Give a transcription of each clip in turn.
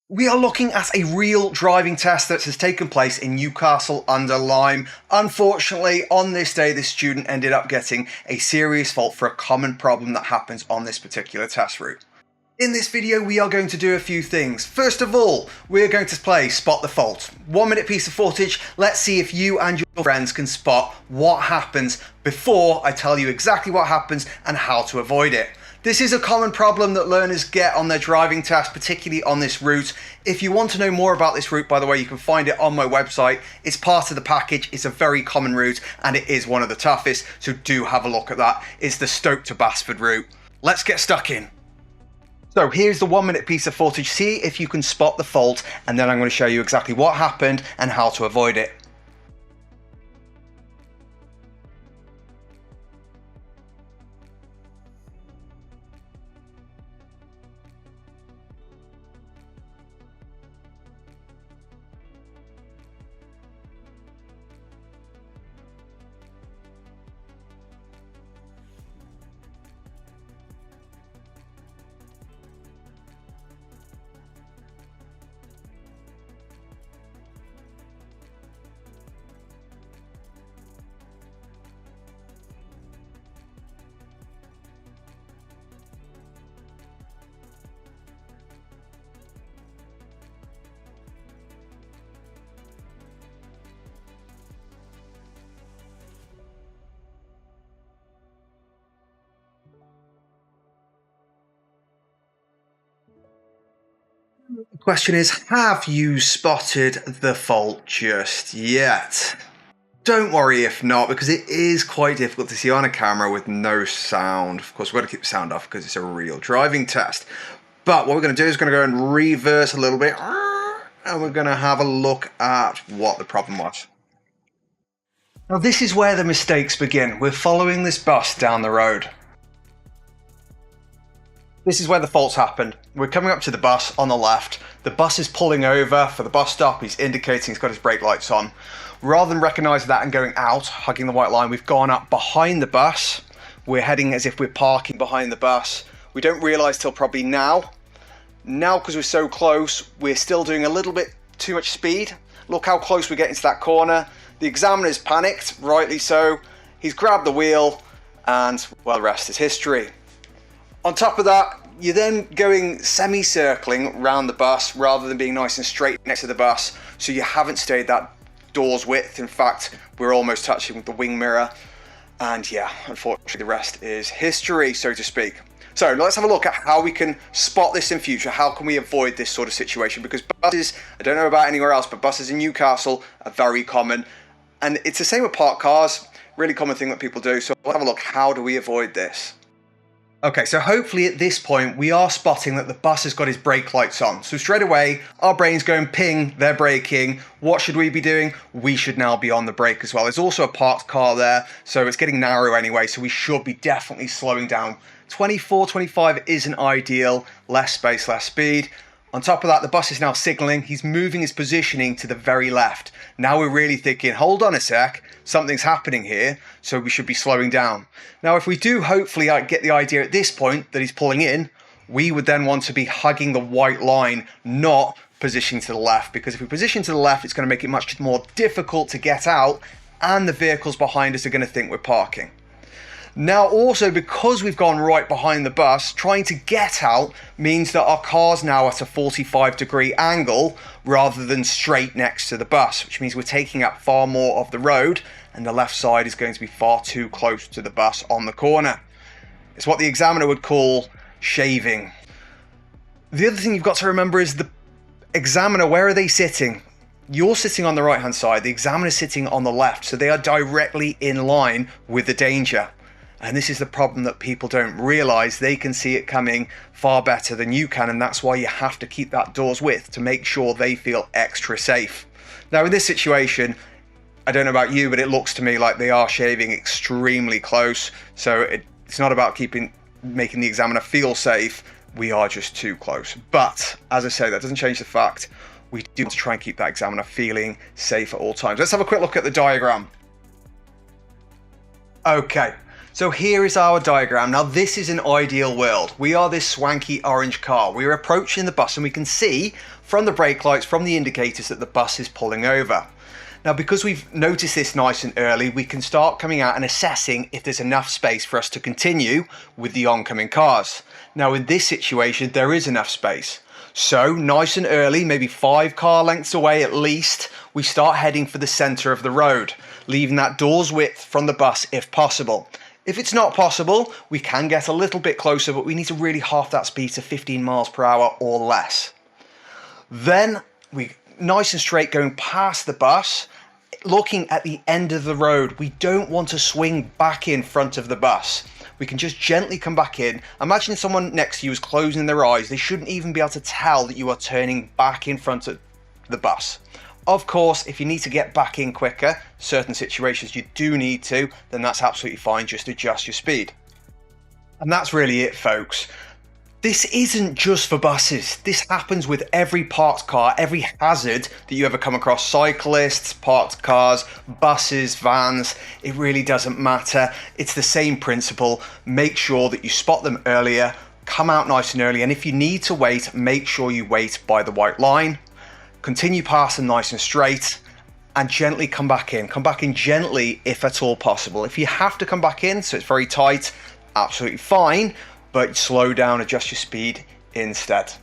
We are looking at a real driving test that has taken place in Newcastle-under-Lyme. Unfortunately, on this day, this student ended up getting a serious fault for a common problem that happens on this particular test route. In this video, we are going to do a few things. First of all, we're going to play Spot the Fault. 1 minute piece of footage. Let's see if you and your friends can spot what happens before I tell you exactly what happens and how to avoid it. This is a common problem that learners get on their driving test, particularly on this route. If you want to know more about this route, by the way, you can find it on my website. It's part of the package. It's a very common route and it is one of the toughest, so do have a look at that. It's the Stoke to Stafford route. Let's get stuck in. So here's the 1 minute piece of footage. See if you can spot the fault, and then I'm going to show you exactly what happened and how to avoid it. The question is, have you spotted the fault just yet? Don't worry if not, because it is quite difficult to see on a camera with no sound. Of course, we've got to keep the sound off because it's a real driving test. But what we're going to do is going to go and reverse a little bit, and we're going to have a look at what the problem was. Now, this is where the mistakes begin. We're following this bus down the road. This is where the fault's happened. We're coming up to the bus on the left. The bus is pulling over for the bus stop. He's indicating he's got his brake lights on. Rather than recognizing that and going out, hugging the white line, we've gone up behind the bus. We're heading as if we're parking behind the bus. We don't realize till probably now. Now, because we're so close, we're still doing a little bit too much speed. Look how close we're getting to that corner. The examiner's panicked, rightly so. He's grabbed the wheel and, well, the rest is history. On top of that, you're then going semi-circling around the bus rather than being nice and straight next to the bus, so you haven't stayed that door's width. In fact, we're almost touching with the wing mirror, and yeah, unfortunately the rest is history, so to speak. So let's have a look at how we can spot this in future. How can we avoid this sort of situation? Because buses, I don't know about anywhere else, but buses in Newcastle are very common, and it's the same with parked cars, really common thing that people do. So let's have a look, how do we avoid this? Okay, so hopefully at this point we are spotting that the bus has got his brake lights on. So straight away, our brain's going ping, they're braking. What should we be doing? We should now be on the brake as well. There's also a parked car there, so it's getting narrow anyway, so we should be definitely slowing down. 24, 25 isn't ideal, less space, less speed. On top of that, the bus is now signalling. He's moving his positioning to the very left. Now we're really thinking, hold on a sec, something's happening here, so we should be slowing down. Now, if we do hopefully get the idea at this point that he's pulling in, we would then want to be hugging the white line, not positioning to the left, because if we position to the left, it's going to make it much more difficult to get out, and the vehicles behind us are going to think we're parking. Now also, because we've gone right behind the bus, trying to get out means that our car's now at a 45-degree angle rather than straight next to the bus, which means we're taking up far more of the road and the left side is going to be far too close to the bus on the corner. It's what the examiner would call shaving. The other thing you've got to remember is the examiner, where are they sitting? You're sitting on the right-hand side, the examiner's sitting on the left, so they are directly in line with the danger. And this is the problem that people don't realise. They can see it coming far better than you can, and that's why you have to keep that door's width to make sure they feel extra safe. Now in this situation, I don't know about you, but it looks to me like they are shaving extremely close. So it's not about making the examiner feel safe. We are just too close. But as I say, that doesn't change the fact we do want to try and keep that examiner feeling safe at all times. Let's have a quick look at the diagram. Okay. So here is our diagram. Now this is an ideal world. We are this swanky orange car. We're approaching the bus and we can see from the brake lights, from the indicators, that the bus is pulling over. Now because we've noticed this nice and early, we can start coming out and assessing if there's enough space for us to continue with the oncoming cars. Now in this situation, there is enough space. So nice and early, maybe 5 car lengths away at least, we start heading for the centre of the road, leaving that door's width from the bus if possible. If it's not possible, we can get a little bit closer, but we need to really half that speed to 15 miles per hour or less. Then we nice and straight going past the bus, looking at the end of the road. We don't want to swing back in front of the bus. We can just gently come back in. Imagine someone next to you is closing their eyes. They shouldn't even be able to tell that you are turning back in front of the bus. Of course, if you need to get back in quicker, certain situations you do need to, then that's absolutely fine. Just adjust your speed. And that's really it, folks. This isn't just for buses. This happens with every parked car, every hazard that you ever come across. Cyclists, parked cars, buses, vans, it really doesn't matter. It's the same principle. Make sure that you spot them earlier, come out nice and early, and if you need to wait, make sure you wait by the white line. Continue past them nice and straight, and gently come back in. Come back in gently if at all possible. If you have to come back in, so it's very tight, absolutely fine, but slow down, adjust your speed instead.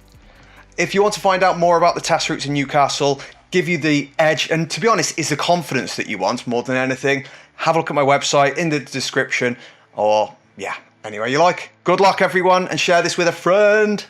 If you want to find out more about the test routes in Newcastle, give you the edge, and to be honest, it's the confidence that you want more than anything, have a look at my website in the description, or yeah, anywhere you like. Good luck everyone, and share this with a friend.